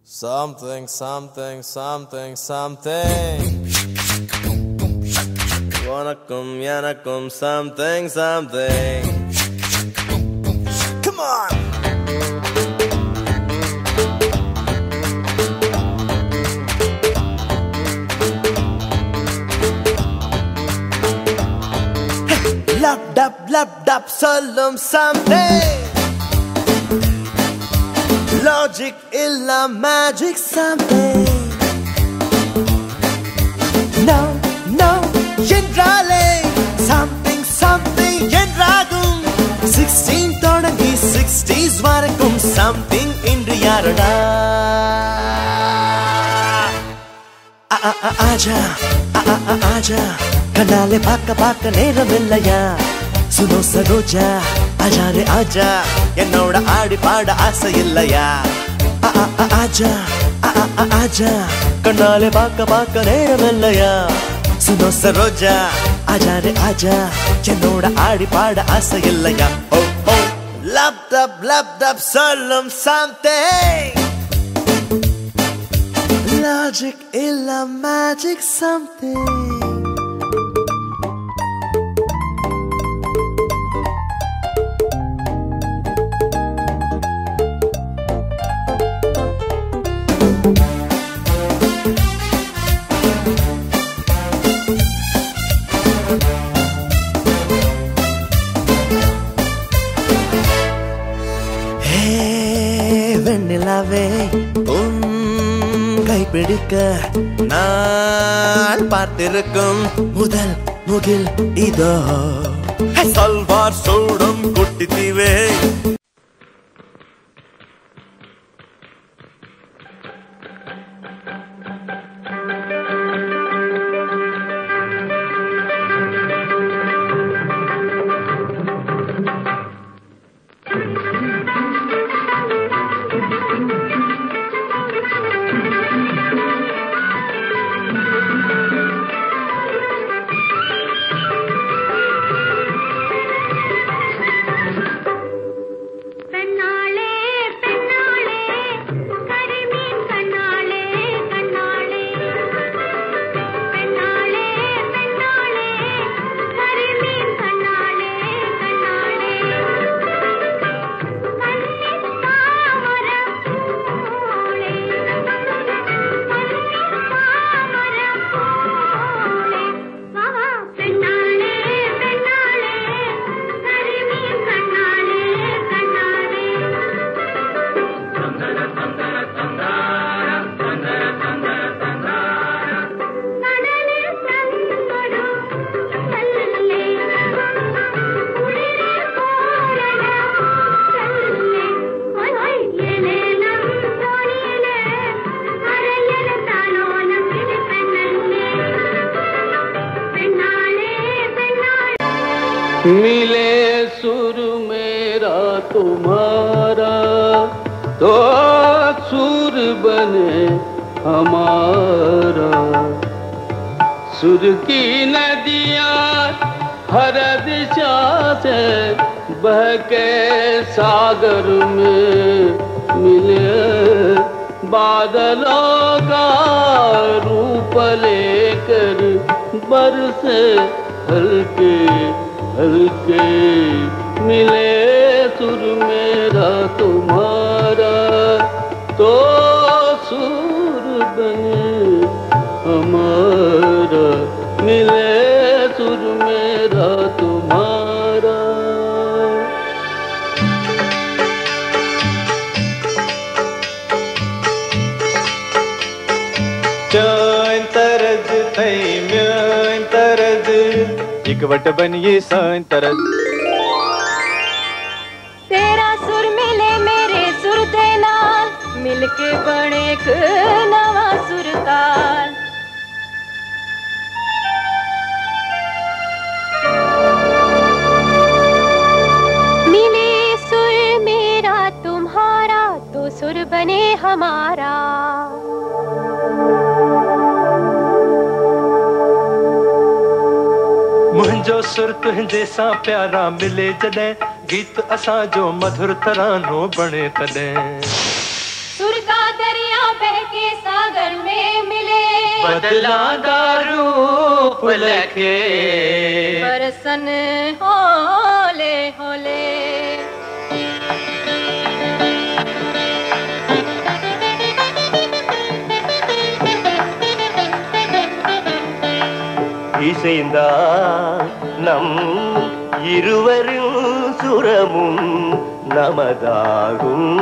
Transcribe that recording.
Something, something, something, something. Wanakum, yanakum, something, something. Come on! Lap dap, sollum something. Logic illa magic something. No, yendrale something, something yendragum. 16 தொடங்கி 60s வரைக்கும் something இன்று யாரடா? ஆஜா ஆஜா கண்ணாலே பார்க்க நேரம் இல்லையா? சுனோ சரோஜா ஆஜா ரே ஆஜா என்னோட ஆடி பாட ஆசை இல்லையா? ஆஜா ஆஜா கண்ணாலே பார்க்க நேரம் இல்லையா? சுனோ சரோஜா ஆஜா ரே ஆஜா என்னோட ஆடி பாட ஆசை இல்லையா? ஓ ஓ லப் தப் சொல்லும் something. Logic illa magic something. வெண்ணிலாவே உன் கைப்பிடிக்க நான் பார்த்திருக்கும் முதல் முகில் இதோ. சல்வார் சூடும் குட்டி தீவே मिले सुर मेरा तुम्हारा तो सुर बने हमारा. सुर की नदियाँ हर दिशा से बह के सागर में मिले. बादलों का रूप लेकर बरसे हल्के हल्के. मिले सुर मेरा तुम्हारा तो सुर बने हमारा. मिले सुर मेरा तुम्हारा. Chön तरज थई म्यों तरज इकवट बनिए सान तरज. तेरा सुर मिले मेरे सुर दे नाल मिलके बने एक नवा सुरताल. मिले सुर मेरा तुम्हारा तो सुर बने हमारा. मुंहिंजो सुर तुंहिंजे सां प्यारा मिले जॾहिं गीत असां जो मधुर तरानो बणे तॾहिं. सुर का दरिया बहके सागर में मिले, बदला दारू लखे बरसन होले होले। இசைந்தான் நம் இருவரின் சுரமும் நமதாகும்.